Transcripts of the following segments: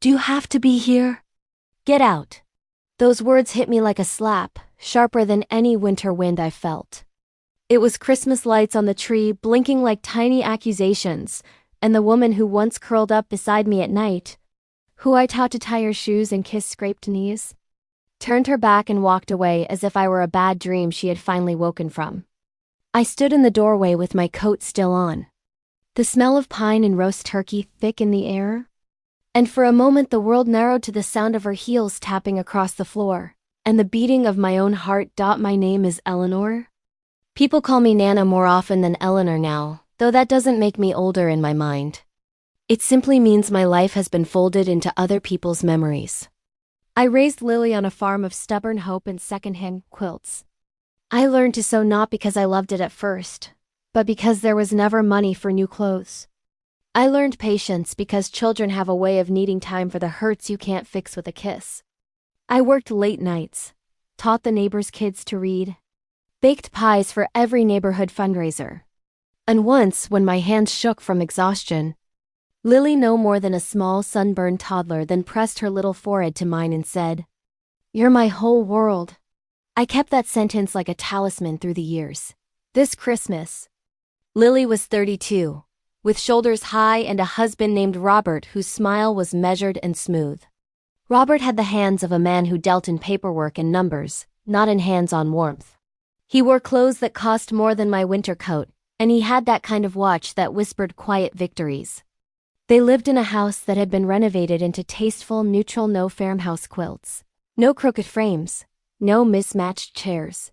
Do you have to be here? Get out. Those words hit me like a slap, sharper than any winter wind I felt. It was Christmas lights on the tree blinking like tiny accusations, and the woman who once curled up beside me at night, who I taught to tie her shoes and kiss scraped knees, turned her back and walked away as if I were a bad dream she had finally woken from. I stood in the doorway with my coat still on, the smell of pine and roast turkey thick in the air, and for a moment the world narrowed to the sound of her heels tapping across the floor, and the beating of my own heart. My name is Eleanor. People call me Nana more often than Eleanor now, though that doesn't make me older in my mind. It simply means my life has been folded into other people's memories. I raised Lily on a farm of stubborn hope and secondhand quilts. I learned to sew not because I loved it at first, but because there was never money for new clothes. I learned patience because children have a way of needing time for the hurts you can't fix with a kiss. I worked late nights, taught the neighbors' kids to read, baked pies for every neighborhood fundraiser. And once, when my hands shook from exhaustion, Lily, no more than a small sunburned toddler, then pressed her little forehead to mine and said, "You're my whole world." I kept that sentence like a talisman through the years. This Christmas, Lily was 32, with shoulders high and a husband named Robert whose smile was measured and smooth. Robert had the hands of a man who dealt in paperwork and numbers, not in hands-on warmth. He wore clothes that cost more than my winter coat, and he had that kind of watch that whispered quiet victories. They lived in a house that had been renovated into tasteful, neutral no-farmhouse quilts. No crooked frames, no mismatched chairs.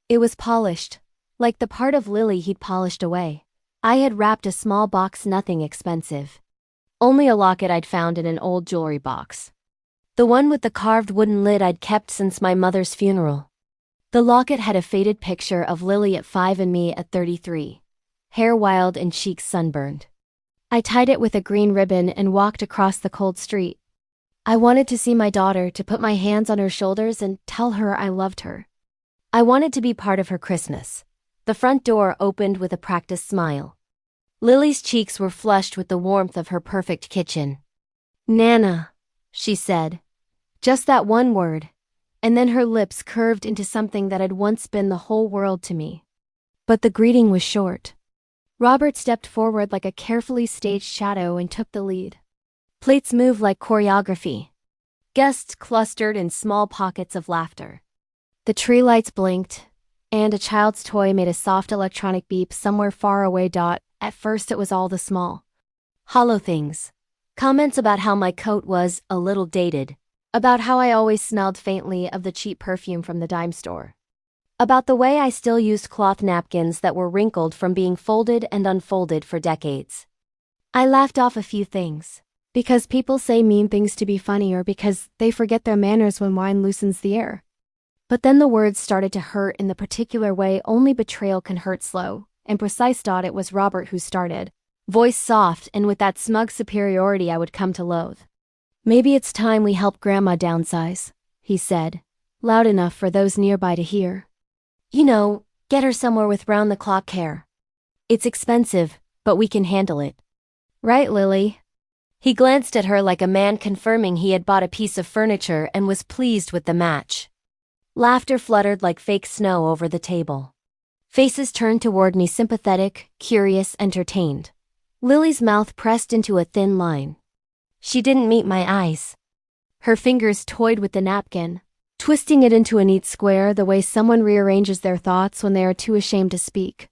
It was polished, like the part of Lily he'd polished away. I had wrapped a small box, nothing expensive. Only a locket I'd found in an old jewelry box. The one with the carved wooden lid I'd kept since my mother's funeral. The locket had a faded picture of Lily at 5 and me at 33. Hair wild and cheeks sunburned. I tied it with a green ribbon and walked across the cold street. I wanted to see my daughter, to put my hands on her shoulders and tell her I loved her. I wanted to be part of her Christmas. The front door opened with a practiced smile. Lily's cheeks were flushed with the warmth of her perfect kitchen. "Nana," she said. Just that one word, and then her lips curved into something that had once been the whole world to me. But the greeting was short. Robert stepped forward like a carefully staged shadow and took the lead. Plates moved like choreography. Guests clustered in small pockets of laughter. The tree lights blinked, and a child's toy made a soft electronic beep somewhere far away. At first it was all the small, hollow things. Comments about how my coat was a little dated. About how I always smelled faintly of the cheap perfume from the dime store. About the way I still used cloth napkins that were wrinkled from being folded and unfolded for decades. I laughed off a few things. Because people say mean things to be funny, or because they forget their manners when wine loosens the air. But then the words started to hurt in the particular way only betrayal can hurt, slow and precise. It was Robert who started, voice soft and with that smug superiority I would come to loathe. "Maybe it's time we help Grandma downsize," he said, loud enough for those nearby to hear. "You know, get her somewhere with round-the-clock care. It's expensive, but we can handle it. Right, Lily?" He glanced at her like a man confirming he had bought a piece of furniture and was pleased with the match. Laughter fluttered like fake snow over the table. Faces turned toward me, sympathetic, curious, entertained. Lily's mouth pressed into a thin line. She didn't meet my eyes. Her fingers toyed with the napkin, twisting it into a neat square the way someone rearranges their thoughts when they are too ashamed to speak.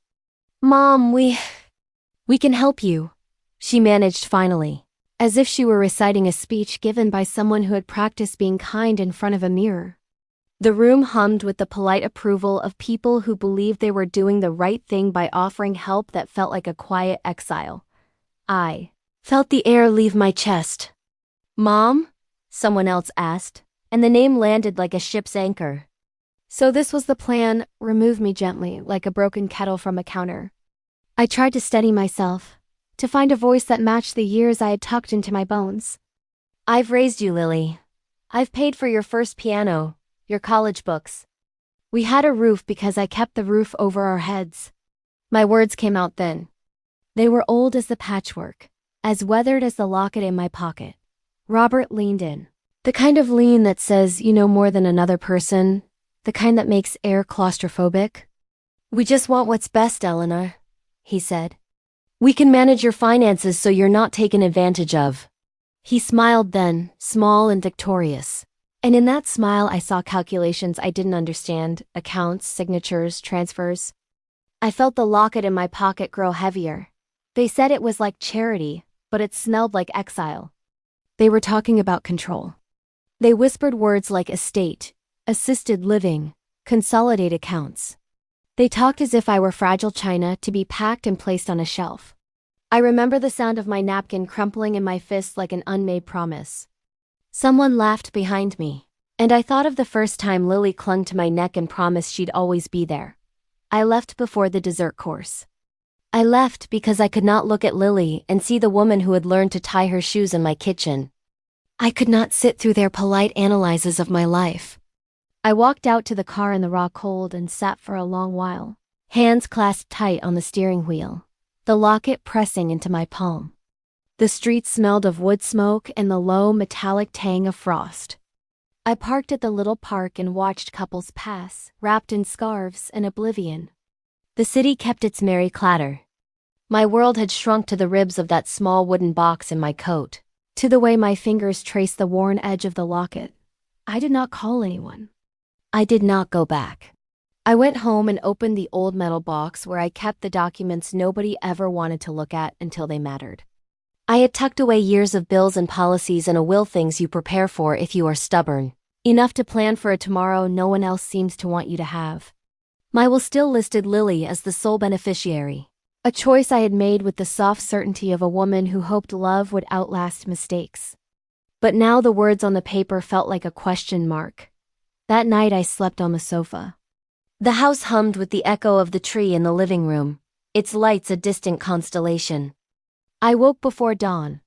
"Mom, we can help you," she managed finally, as if she were reciting a speech given by someone who had practiced being kind in front of a mirror. The room hummed with the polite approval of people who believed they were doing the right thing by offering help that felt like a quiet exile. I felt the air leave my chest. "Mom?" someone else asked, and the name landed like a ship's anchor. So this was the plan: remove me gently, like a broken kettle from a counter. I tried to steady myself, to find a voice that matched the years I had tucked into my bones. "I've raised you, Lily. I've paid for your first piano, your college books. We had a roof because I kept the roof over our heads." My words came out then. They were old as the patchwork, as weathered as the locket in my pocket. Robert leaned in. The kind of lean that says you know more than another person, the kind that makes air claustrophobic. We just want what's best, Eleanor, he said. We can manage your finances so you're not taken advantage of. He smiled then, small and victorious. And in that smile I saw calculations I didn't understand, accounts, signatures, transfers. I felt the locket in my pocket grow heavier. They said it was like charity, but it smelled like exile. They were talking about control. They whispered words like estate, assisted living, consolidate accounts. They talked as if I were fragile china to be packed and placed on a shelf. I remember the sound of my napkin crumpling in my fist like an unmade promise. Someone laughed behind me, and I thought of the first time Lily clung to my neck and promised she'd always be there. I left before the dessert course. I left because I could not look at Lily and see the woman who had learned to tie her shoes in my kitchen. I could not sit through their polite analyses of my life. I walked out to the car in the raw cold and sat for a long while, hands clasped tight on the steering wheel, the locket pressing into my palm. The street smelled of wood smoke and the low metallic tang of frost. I parked at the little park and watched couples pass, wrapped in scarves and oblivion. The city kept its merry clatter. My world had shrunk to the ribs of that small wooden box in my coat, to the way my fingers traced the worn edge of the locket. I did not call anyone. I did not go back. I went home and opened the old metal box where I kept the documents nobody ever wanted to look at until they mattered. I had tucked away years of bills and policies and a will, things you prepare for if you are stubborn, enough to plan for a tomorrow no one else seems to want you to have. My will still listed Lily as the sole beneficiary, a choice I had made with the soft certainty of a woman who hoped love would outlast mistakes. But now the words on the paper felt like a question mark. That night I slept on the sofa. The house hummed with the echo of the tree in the living room, its lights a distant constellation. I woke before dawn,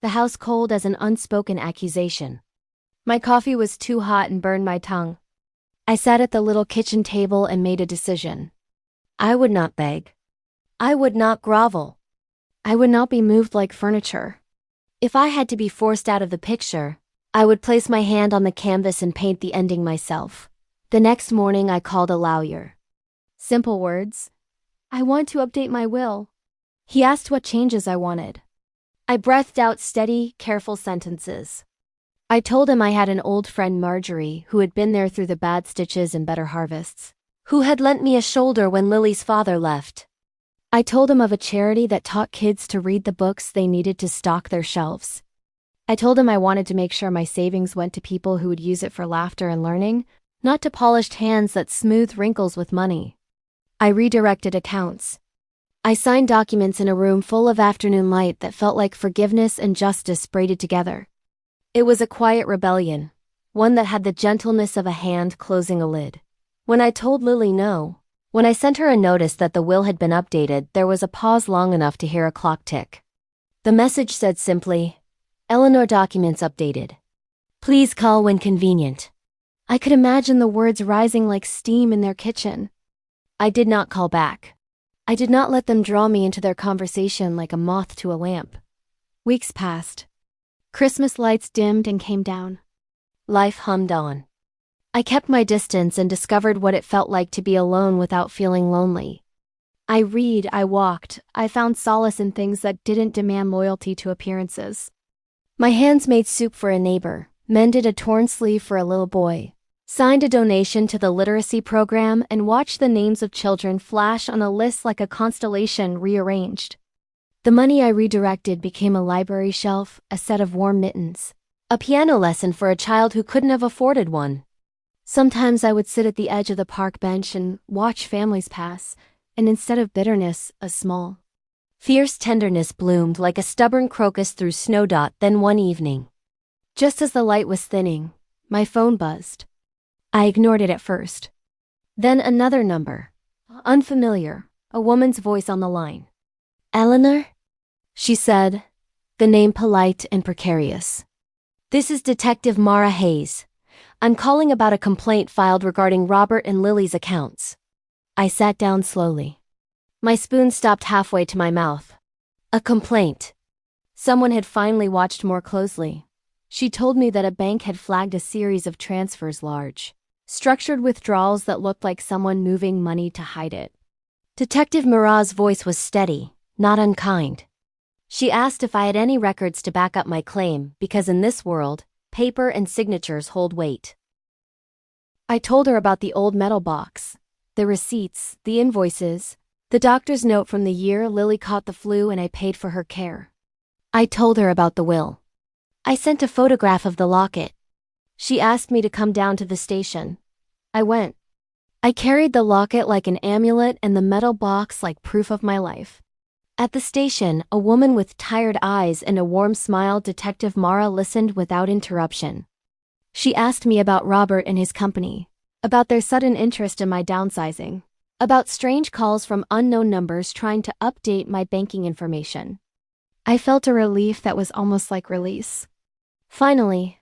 the house cold as an unspoken accusation. My coffee was too hot and burned my tongue. I sat at the little kitchen table and made a decision. I would not beg. I would not grovel. I would not be moved like furniture. If I had to be forced out of the picture, I would place my hand on the canvas and paint the ending myself. The next morning I called a lawyer. Simple words. I want to update my will. He asked what changes I wanted. I breathed out steady, careful sentences. I told him I had an old friend, Marjorie, who had been there through the bad stitches and better harvests, who had lent me a shoulder when Lily's father left. I told him of a charity that taught kids to read the books they needed to stock their shelves. I told him I wanted to make sure my savings went to people who would use it for laughter and learning, not to polished hands that smooth wrinkles with money. I redirected accounts. I signed documents in a room full of afternoon light that felt like forgiveness and justice braided together. It was a quiet rebellion, one that had the gentleness of a hand closing a lid. When I told Lily no, when I sent her a notice that the will had been updated, there was a pause long enough to hear a clock tick. The message said simply, Eleanor, documents updated. Please call when convenient. I could imagine the words rising like steam in their kitchen. I did not call back. I did not let them draw me into their conversation like a moth to a lamp. Weeks passed. Christmas lights dimmed and came down. Life hummed on. I kept my distance and discovered what it felt like to be alone without feeling lonely. I read, I walked, I found solace in things that didn't demand loyalty to appearances. My hands made soup for a neighbor, mended a torn sleeve for a little boy, signed a donation to the literacy program, and watched the names of children flash on a list like a constellation rearranged. The money I redirected became a library shelf, a set of warm mittens, a piano lesson for a child who couldn't have afforded one. Sometimes I would sit at the edge of the park bench and watch families pass, and instead of bitterness, a small, fierce tenderness bloomed like a stubborn crocus through snowdot. Then one evening, just as the light was thinning, my phone buzzed. I ignored it at first. Then another number, unfamiliar, a woman's voice on the line. Eleanor? She said, the name polite and precarious. This is Detective Mara Hayes. I'm calling about a complaint filed regarding Robert and Lily's accounts. I sat down slowly. My spoon stopped halfway to my mouth. A complaint. Someone had finally watched more closely. She told me that a bank had flagged a series of transfers large, structured withdrawals that looked like someone moving money to hide it. Detective Murat's voice was steady, not unkind. She asked if I had any records to back up my claim because in this world, paper and signatures hold weight. I told her about the old metal box, the receipts, the invoices, the doctor's note from the year Lily caught the flu and I paid for her care. I told her about the will. I sent a photograph of the locket. She asked me to come down to the station. I went. I carried the locket like an amulet and the metal box like proof of my life. At the station, a woman with tired eyes and a warm smile, Detective Mara listened without interruption. She asked me about Robert and his company, about their sudden interest in my downsizing, about strange calls from unknown numbers trying to update my banking information. I felt a relief that was almost like release. Finally,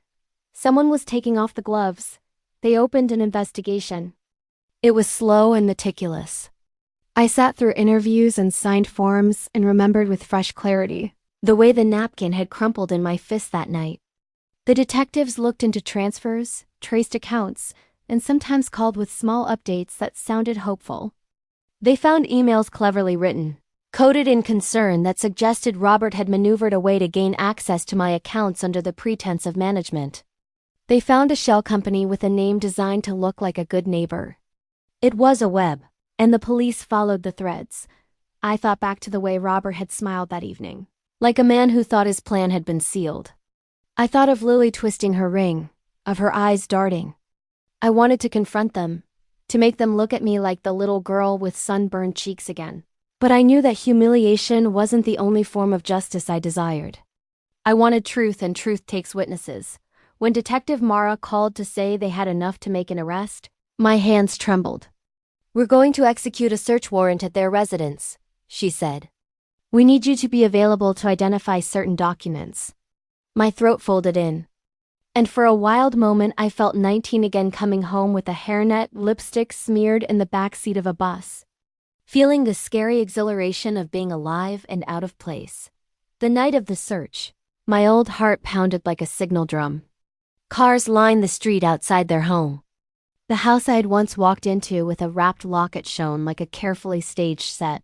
someone was taking off the gloves. They opened an investigation. It was slow and meticulous. I sat through interviews and signed forms and remembered with fresh clarity the way the napkin had crumpled in my fist that night. The detectives looked into transfers, traced accounts, and sometimes called with small updates that sounded hopeful. They found emails cleverly written, coded in concern that suggested Robert had maneuvered a way to gain access to my accounts under the pretense of management. They found a shell company with a name designed to look like a good neighbor. It was a web, and the police followed the threads. I thought back to the way Robert had smiled that evening, like a man who thought his plan had been sealed. I thought of Lily twisting her ring, of her eyes darting. I wanted to confront them, to make them look at me like the little girl with sunburned cheeks again. But I knew that humiliation wasn't the only form of justice I desired. I wanted truth, and truth takes witnesses. When Detective Mara called to say they had enough to make an arrest, my hands trembled. "We're going to execute a search warrant at their residence," she said. "We need you to be available to identify certain documents." My throat folded in. And for a wild moment I felt 19 again, coming home with a hairnet, lipstick smeared in the backseat of a bus. Feeling the scary exhilaration of being alive and out of place. The night of the search, my old heart pounded like a signal drum. Cars lined the street outside their home. The house I had once walked into with a wrapped locket shone like a carefully staged set.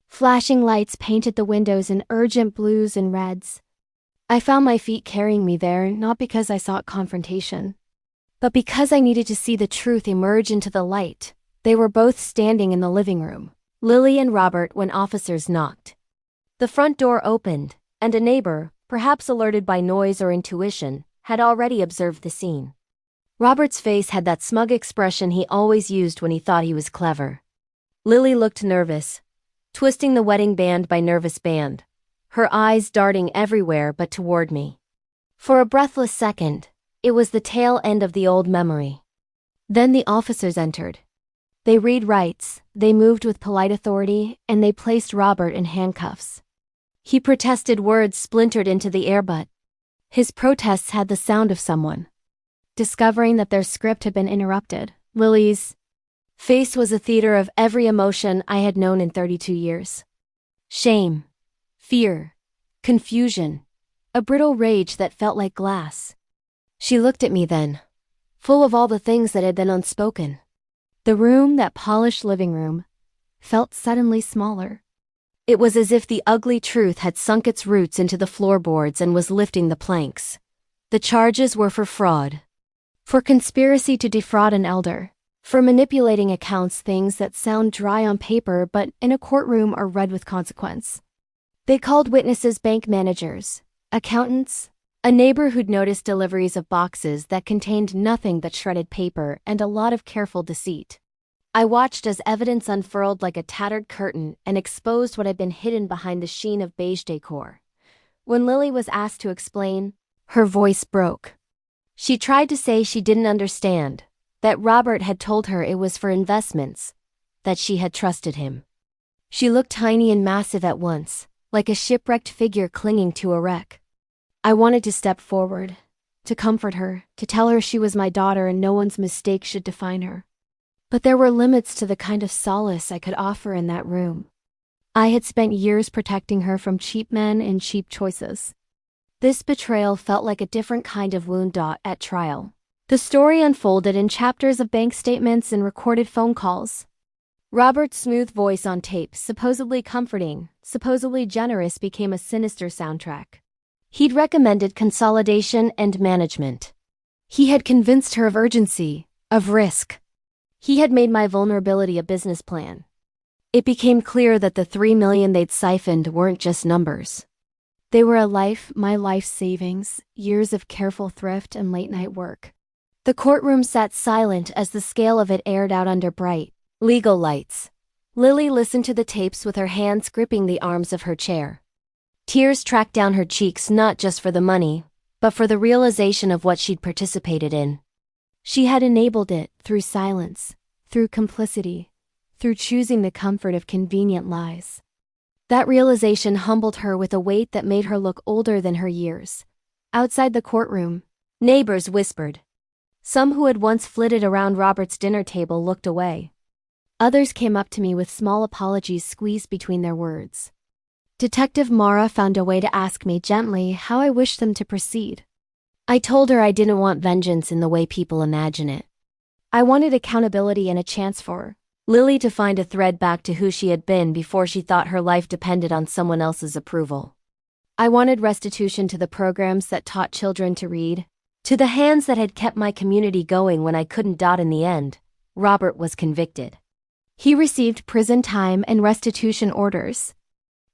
Flashing lights painted the windows in urgent blues and reds. I found my feet carrying me there, not because I sought confrontation, but because I needed to see the truth emerge into the light. They were both standing in the living room, Lily and Robert, when officers knocked. The front door opened, and a neighbor, perhaps alerted by noise or intuition, had already observed the scene. Robert's face had that smug expression he always used when he thought he was clever. Lily looked nervous, twisting the wedding band by nervous band, her eyes darting everywhere but toward me. For a breathless second, it was the tail end of the old memory. Then the officers entered. They read rights, they moved with polite authority, and they placed Robert in handcuffs. He protested, words splintered into the air, but his protests had the sound of someone discovering that their script had been interrupted. Lily's face was a theater of every emotion I had known in 32 years. Shame, fear, confusion, a brittle rage that felt like glass. She looked at me then, full of all the things that had been unspoken. The room, that polished living room, felt suddenly smaller. It was as if the ugly truth had sunk its roots into the floorboards and was lifting the planks. The charges were for fraud, for conspiracy to defraud an elder, for manipulating accounts, things that sound dry on paper but in a courtroom are read with consequence. They called witnesses bank managers, accountants, a neighbor who'd noticed deliveries of boxes that contained nothing but shredded paper and a lot of careful deceit. I watched as evidence unfurled like a tattered curtain and exposed what had been hidden behind the sheen of beige decor. When Lily was asked to explain, her voice broke. She tried to say she didn't understand, that Robert had told her it was for investments, that she had trusted him. She looked tiny and massive at once, like a shipwrecked figure clinging to a wreck. I wanted to step forward, to comfort her, to tell her she was my daughter and no one's mistake should define her. But there were limits to the kind of solace I could offer in that room. I had spent years protecting her from cheap men and cheap choices. This betrayal felt like a different kind of wound. At trial, the story unfolded in chapters of bank statements and recorded phone calls. Robert's smooth voice on tape, supposedly comforting, supposedly generous, became a sinister soundtrack. He'd recommended consolidation and management. He had convinced her of urgency, of risk. He had made my vulnerability a business plan. It became clear that the $3 million they'd siphoned weren't just numbers. They were my life savings, years of careful thrift and late-night work. The courtroom sat silent as the scale of it aired out under bright, legal lights. Lily listened to the tapes with her hands gripping the arms of her chair. Tears tracked down her cheeks, not just for the money, but for the realization of what she'd participated in. She had enabled it through silence, through complicity, through choosing the comfort of convenient lies. That realization humbled her with a weight that made her look older than her years. Outside the courtroom, neighbors whispered. Some who had once flitted around Robert's dinner table looked away. Others came up to me with small apologies squeezed between their words. Detective Mara found a way to ask me gently how I wished them to proceed. I told her I didn't want vengeance in the way people imagine it. I wanted accountability and a chance for Lily to find a thread back to who she had been before she thought her life depended on someone else's approval. I wanted restitution to the programs that taught children to read, to the hands that had kept my community going when I couldn't. In the end, Robert was convicted. He received prison time and restitution orders.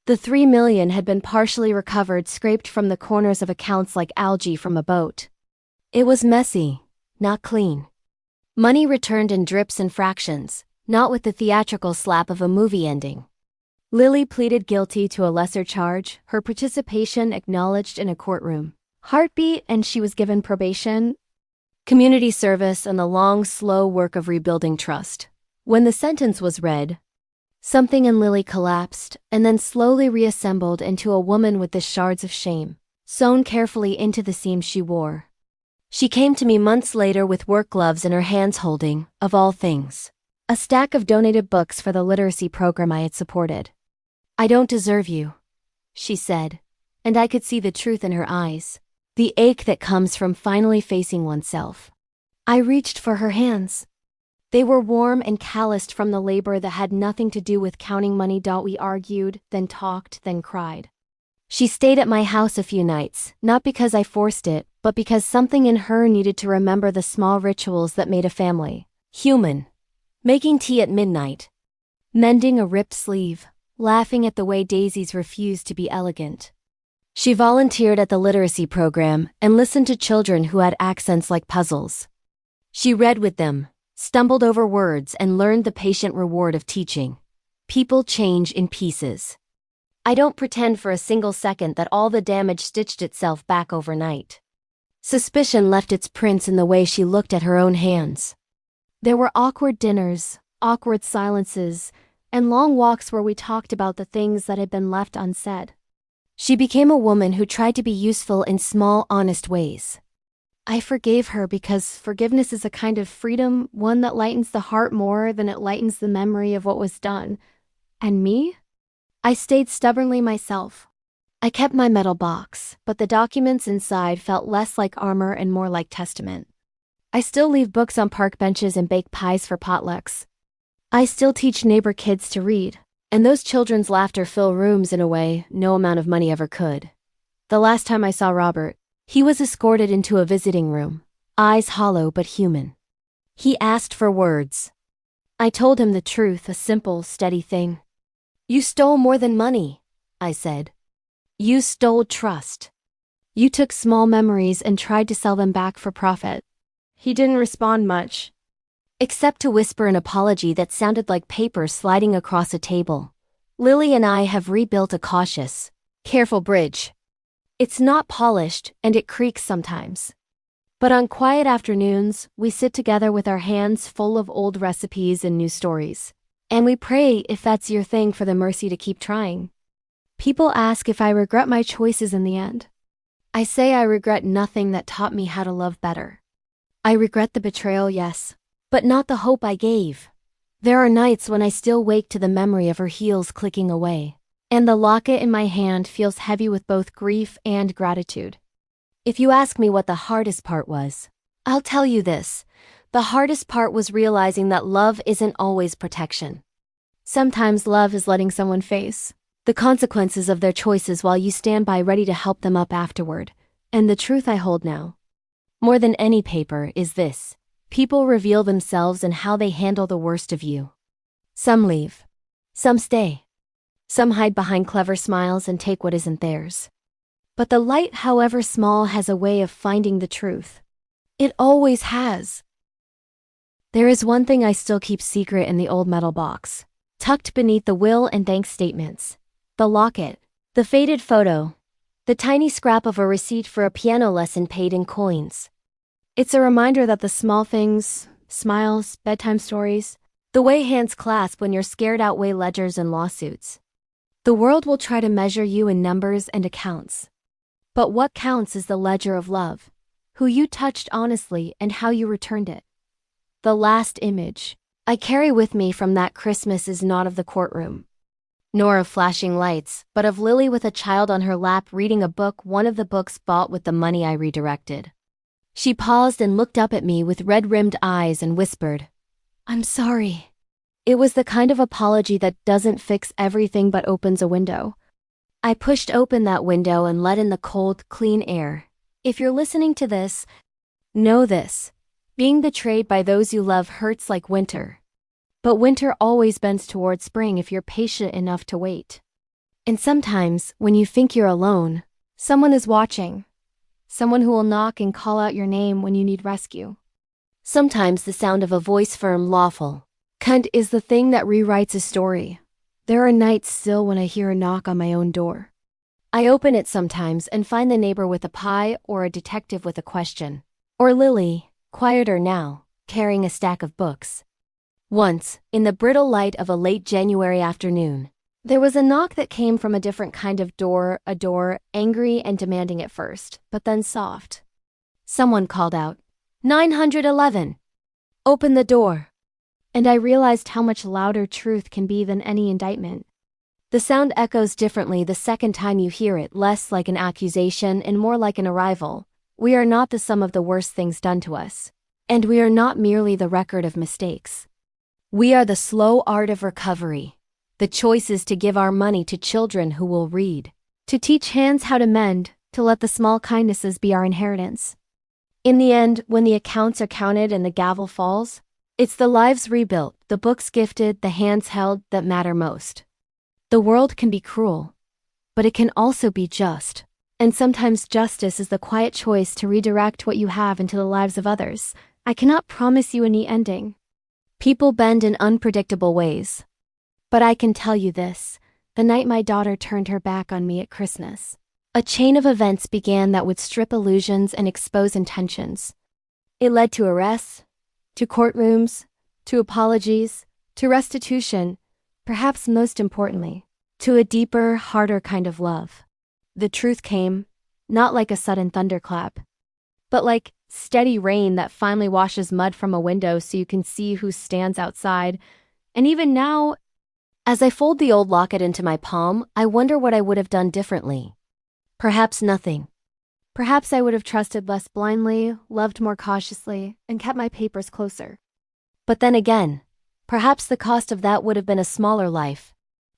The $3 million had been partially recovered, scraped from the corners of accounts like algae from a boat. It was messy, not clean. Money returned in drips and fractions, not with the theatrical slap of a movie ending. Lily pleaded guilty to a lesser charge, her participation acknowledged in a courtroom. Heartbeat, and she was given probation, community service, and the long, slow work of rebuilding trust. When the sentence was read, something in Lily collapsed and then slowly reassembled into a woman with the shards of shame sewn carefully into the seams she wore. She came to me months later with work gloves in her hands holding, of all things, a stack of donated books for the literacy program I had supported. "I don't deserve you," she said, and I could see the truth in her eyes, the ache that comes from finally facing oneself. I reached for her hands. They were warm and calloused from the labor that had nothing to do with counting money. We argued, then talked, then cried. She stayed at my house a few nights, not because I forced it, but because something in her needed to remember the small rituals that made a family human. Making tea at midnight, mending a ripped sleeve, laughing at the way daisies refused to be elegant. She volunteered at the literacy program and listened to children who had accents like puzzles. She read with them, stumbled over words, and learned the patient reward of teaching. People change in pieces. I don't pretend for a single second that all the damage stitched itself back overnight. Suspicion left its prints in the way she looked at her own hands. There were awkward dinners, awkward silences, and long walks where we talked about the things that had been left unsaid. She became a woman who tried to be useful in small, honest ways. I forgave her because forgiveness is a kind of freedom, one that lightens the heart more than it lightens the memory of what was done. And me? I stayed stubbornly myself. I kept my metal box, but the documents inside felt less like armor and more like testament. I still leave books on park benches and bake pies for potlucks. I still teach neighbor kids to read, and those children's laughter fill rooms in a way no amount of money ever could. The last time I saw Robert, he was escorted into a visiting room, eyes hollow but human. He asked for words. I told him the truth, a simple, steady thing. "You stole more than money," I said. "You stole trust. You took small memories and tried to sell them back for profit." He didn't respond much, except to whisper an apology that sounded like paper sliding across a table. Lily and I have rebuilt a cautious, careful bridge. It's not polished, and it creaks sometimes. But on quiet afternoons, we sit together with our hands full of old recipes and new stories. And we pray, if that's your thing, for the mercy to keep trying. People ask if I regret my choices in the end. I say I regret nothing that taught me how to love better. I regret the betrayal, yes, but not the hope I gave. There are nights when I still wake to the memory of her heels clicking away, And the locket in my hand feels heavy with both grief and gratitude. If you ask me what the hardest part was, I'll tell you this. The hardest part was realizing that love isn't always protection. Sometimes love is letting someone face the consequences of their choices while you stand by ready to help them up afterward. And the truth I hold now, more than any paper, is this. People reveal themselves in how they handle the worst of you. Some leave. Some stay. Some hide behind clever smiles and take what isn't theirs. But the light, however small, has a way of finding the truth. It always has. There is one thing I still keep secret in the old metal box, tucked beneath the will and thanks statements. The locket, the faded photo, the tiny scrap of a receipt for a piano lesson paid in coins. It's a reminder that the small things, smiles, bedtime stories, the way hands clasp when you're scared outweigh ledgers and lawsuits. The world will try to measure you in numbers and accounts. But what counts is the ledger of love, who you touched honestly and how you returned it. The last image I carry with me from that Christmas is not of the courtroom, nor of flashing lights, but of Lily with a child on her lap reading a book, one of the books bought with the money I redirected. She paused and looked up at me with red-rimmed eyes and whispered, "I'm sorry." It was the kind of apology that doesn't fix everything but opens a window. I pushed open that window and let in the cold, clean air. If you're listening to this, know this. Being betrayed by those you love hurts like winter. But winter always bends towards spring if you're patient enough to wait. And sometimes, when you think you're alone, someone is watching. Someone who will knock and call out your name when you need rescue. Sometimes the sound of a voice firm, lawful, kind is the thing that rewrites a story. There are nights still when I hear a knock on my own door. I open it sometimes and find the neighbor with a pie or a detective with a question. Or Lily, quieter now, carrying a stack of books. Once, in the brittle light of a late January afternoon, there was a knock that came from a different kind of door, a door, angry and demanding at first, but then soft. Someone called out, 911! Open the door! And I realized how much louder truth can be than any indictment. The sound echoes differently the second time you hear it, less like an accusation and more like an arrival. We are not the sum of the worst things done to us. And we are not merely the record of mistakes. We are the slow art of recovery. The choice is to give our money to children who will read, to teach hands how to mend, to let the small kindnesses be our inheritance. In the end, when the accounts are counted and the gavel falls, it's the lives rebuilt, the books gifted, the hands held that matter most. The world can be cruel, but it can also be just. And sometimes justice is the quiet choice to redirect what you have into the lives of others. I cannot promise you a neat ending. People bend in unpredictable ways. But I can tell you this, the night my daughter turned her back on me at Christmas, a chain of events began that would strip illusions and expose intentions. It led to arrests, to courtrooms, to apologies, to restitution, perhaps most importantly, to a deeper, harder kind of love. The truth came, not like a sudden thunderclap, but like steady rain that finally washes mud from a window so you can see who stands outside. And even now, as I fold the old locket into my palm, I wonder what I would have done differently. Perhaps nothing. Perhaps I would have trusted less blindly, loved more cautiously, and kept my papers closer. But then again, perhaps the cost of that would have been a smaller life.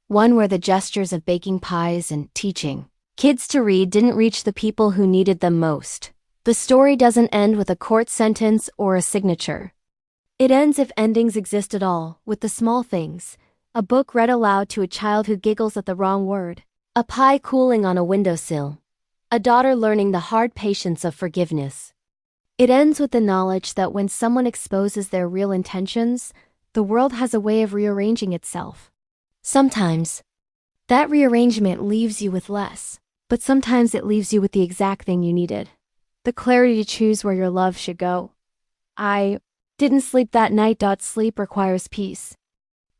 One where the gestures of baking pies and teaching kids to read didn't reach the people who needed them most. The story doesn't end with a court sentence or a signature. It ends, if endings exist at all, with the small things. A book read aloud to a child who giggles at the wrong word. A pie cooling on a windowsill. A daughter learning the hard patience of forgiveness. It ends with the knowledge that when someone exposes their real intentions, the world has a way of rearranging itself. Sometimes, that rearrangement leaves you with less, but sometimes it leaves you with the exact thing you needed. The clarity to choose where your love should go. I didn't sleep that night. Sleep requires peace.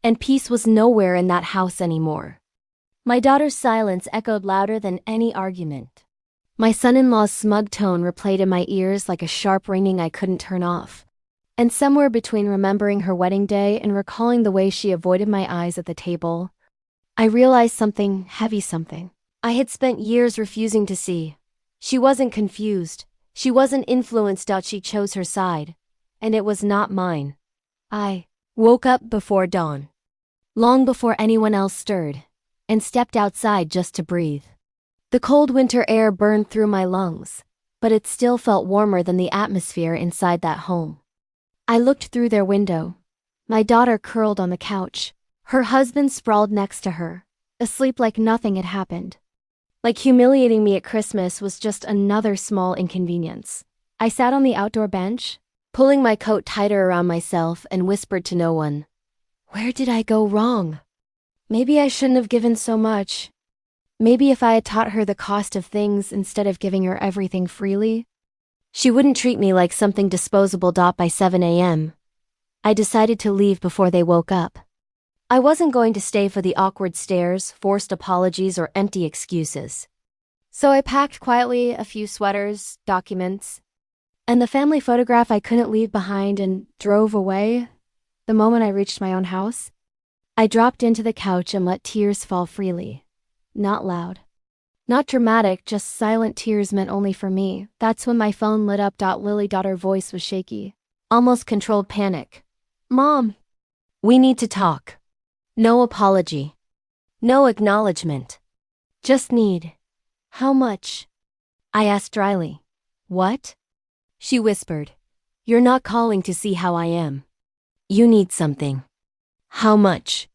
And peace was nowhere in that house anymore. My daughter's silence echoed louder than any argument. My son-in-law's smug tone replayed in my ears like a sharp ringing I couldn't turn off. And somewhere between remembering her wedding day and recalling the way she avoided my eyes at the table, I realized something heavy, something I had spent years refusing to see. She wasn't confused. She wasn't influenced out. She chose her side. And it was not mine. I woke up before dawn, long before anyone else stirred, and stepped outside just to breathe. The cold winter air burned through my lungs, but it still felt warmer than the atmosphere inside that home. I looked through their window. My daughter curled on the couch, her husband sprawled next to her, asleep like nothing had happened. Like humiliating me at Christmas was just another small inconvenience. I sat on the outdoor bench, pulling my coat tighter around myself, and whispered to no one. Where did I go wrong? Maybe I shouldn't have given so much. Maybe if I had taught her the cost of things instead of giving her everything freely, she wouldn't treat me like something disposable. By 7 a.m., I decided to leave before they woke up. I wasn't going to stay for the awkward stares, forced apologies, or empty excuses. So I packed quietly a few sweaters, documents, and the family photograph I couldn't leave behind and drove away. The moment I reached my own house, I dropped into the couch and let tears fall freely. Not loud. Not dramatic, just silent tears meant only for me. That's when my phone lit up. Lily. Her voice was shaky. Almost controlled panic. Mom, we need to talk. No apology. No acknowledgement. Just need. How much? I asked dryly. What? She whispered. You're not calling to see how I am. You need something. How much?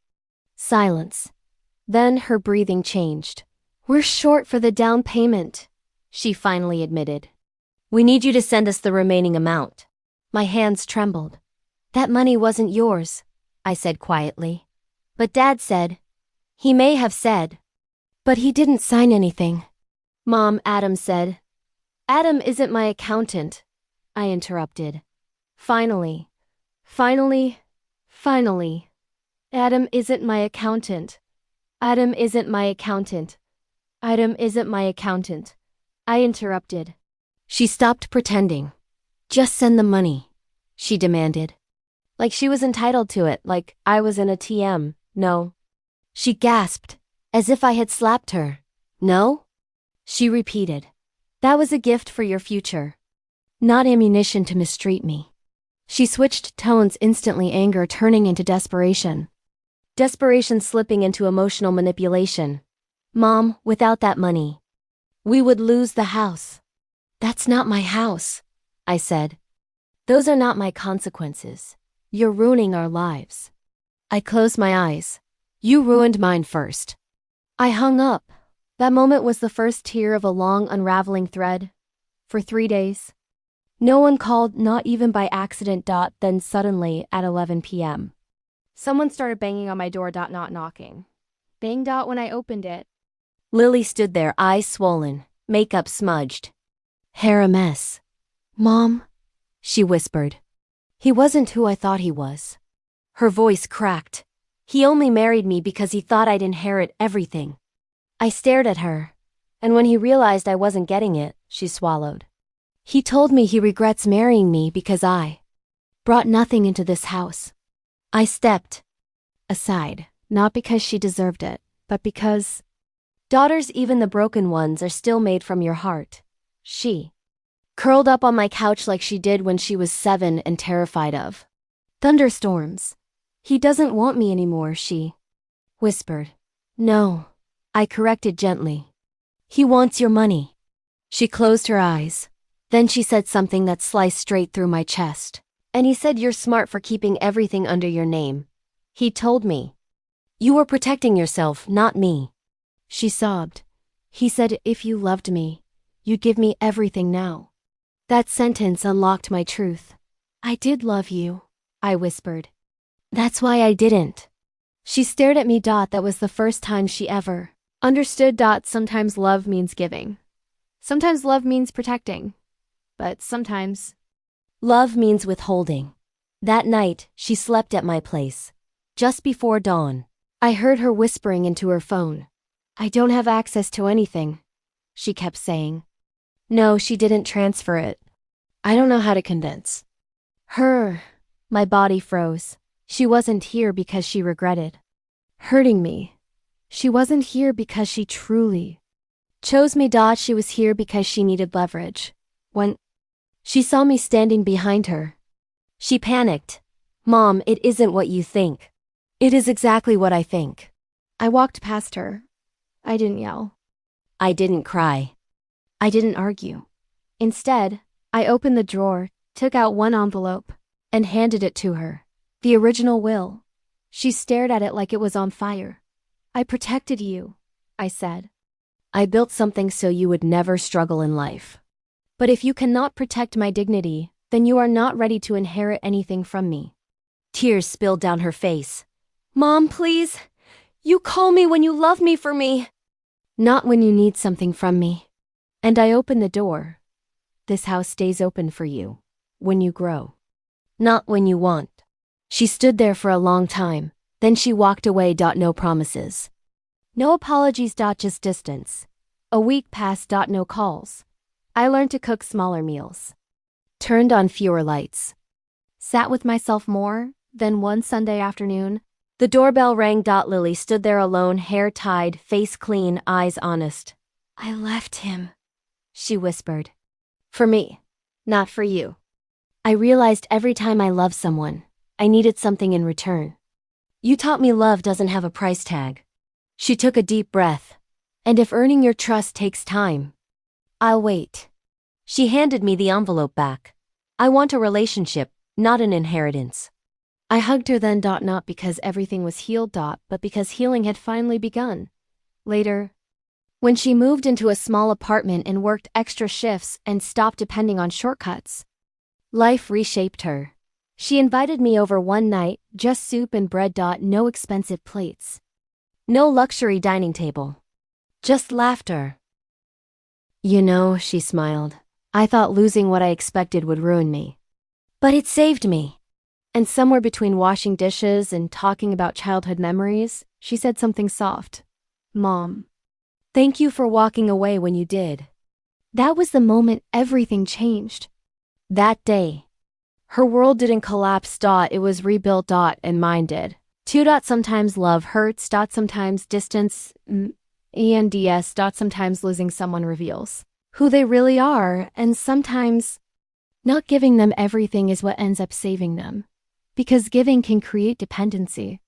Silence. Then her breathing changed. We're short for the down payment, she finally admitted. We need you to send us the remaining amount. My hands trembled. That money wasn't yours, I said quietly. But Dad said. He may have said. But he didn't sign anything. Mom, Adam said. Adam isn't my accountant, I interrupted. Finally. Adam isn't my accountant. Adam isn't my accountant. Adam isn't my accountant. I interrupted. She stopped pretending. Just send the money, she demanded. Like she was entitled to it, like I was an ATM. No. She gasped, as if I had slapped her. No? She repeated. That was a gift for your future. Not ammunition to mistreat me. She switched tones instantly, anger turning into desperation. Desperation slipping into emotional manipulation. Mom, without that money, we would lose the house. That's not my house, I said. Those are not my consequences. You're ruining our lives. I closed my eyes. You ruined mine first. I hung up. That moment was the first tear of a long unraveling thread. For 3 days. No one called, not even by accident. Then suddenly, at 11 p.m., someone started banging on my door. Not knocking. Bang. When I opened it, Lily stood there, eyes swollen, makeup smudged. Hair a mess. Mom, she whispered. He wasn't who I thought he was. Her voice cracked. He only married me because he thought I'd inherit everything. I stared at her, and when he realized I wasn't getting it, she swallowed. He told me he regrets marrying me because I brought nothing into this house. I stepped aside, not because she deserved it, but because daughters, even the broken ones, are still made from your heart. She curled up on my couch like she did when she was 7 and terrified of thunderstorms. He doesn't want me anymore, she whispered. No, I corrected gently. He wants your money. She closed her eyes. Then she said something that sliced straight through my chest. And he said you're smart for keeping everything under your name. He told me. You were protecting yourself, not me. She sobbed. He said if you loved me, you'd give me everything now. That sentence unlocked my truth. I did love you, I whispered. That's why I didn't. She stared at me. That was the first time she ever understood. Sometimes love means giving. Sometimes love means protecting. But sometimes love means withholding. That night, she slept at my place. Just before dawn, I heard her whispering into her phone. I don't have access to anything, she kept saying. No, she didn't transfer it. I don't know how to condense. Her. My body froze. She wasn't here because she regretted hurting me. She wasn't here because she truly chose me. She was here because she needed leverage. When she saw me standing behind her, she panicked. Mom, it isn't what you think. It is exactly what I think. I walked past her. I didn't yell. I didn't cry. I didn't argue. Instead, I opened the drawer, took out one envelope, and handed it to her. The original will. She stared at it like it was on fire. I protected you, I said. I built something so you would never struggle in life. But if you cannot protect my dignity, then you are not ready to inherit anything from me. Tears spilled down her face. Mom, please. You call me when you love me for me. Not when you need something from me. And I opened the door. This house stays open for you. When you grow. Not when you want. She stood there for a long time. Then she walked away. No promises. No apologies. Just distance. A week passed. No calls. I learned to cook smaller meals. Turned on fewer lights. Sat with myself more. Then one Sunday afternoon, the doorbell rang. Lily stood there alone, hair tied, face clean, eyes honest. I left him, she whispered. For me, not for you. I realized every time I loved someone, I needed something in return. You taught me love doesn't have a price tag. She took a deep breath. And if earning your trust takes time, I'll wait. She handed me the envelope back. I want a relationship, not an inheritance. I hugged her then. Not because everything was healed. But because healing had finally begun. Later, when she moved into a small apartment and worked extra shifts and stopped depending on shortcuts, life reshaped her. She invited me over one night, just soup and bread. No expensive plates. No luxury dining table. Just laughter. You know, she smiled, I thought losing what I expected would ruin me. But it saved me. And somewhere between washing dishes and talking about childhood memories, she said something soft. Mom, thank you for walking away when you did. That was the moment everything changed. That day. Her world didn't collapse. It was rebuilt. And mine did. Sometimes love hurts. Sometimes distance. ENDS. Sometimes losing someone reveals who they really are. And sometimes not giving them everything is what ends up saving them. Because giving can create dependency.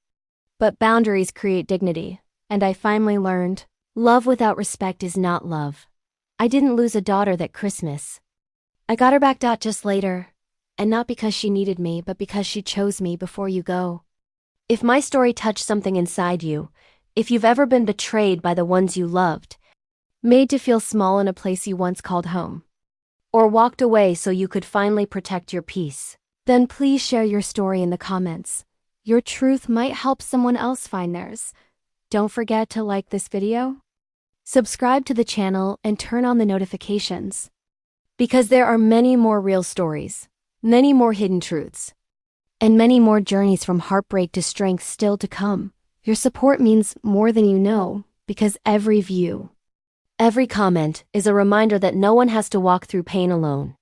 But boundaries create dignity. And I finally learned, love without respect is not love. I didn't lose a daughter that Christmas. I got her back. Just later. And not because she needed me, but because she chose me. Before you go, if my story touched something inside you, if you've ever been betrayed by the ones you loved, made to feel small in a place you once called home, or walked away so you could finally protect your peace, then please share your story in the comments. Your truth might help someone else find theirs. Don't forget to like this video, subscribe to the channel, and turn on the notifications. Because there are many more real stories, many more hidden truths, and many more journeys from heartbreak to strength still to come. Your support means more than you know, because every view, every comment is a reminder that no one has to walk through pain alone.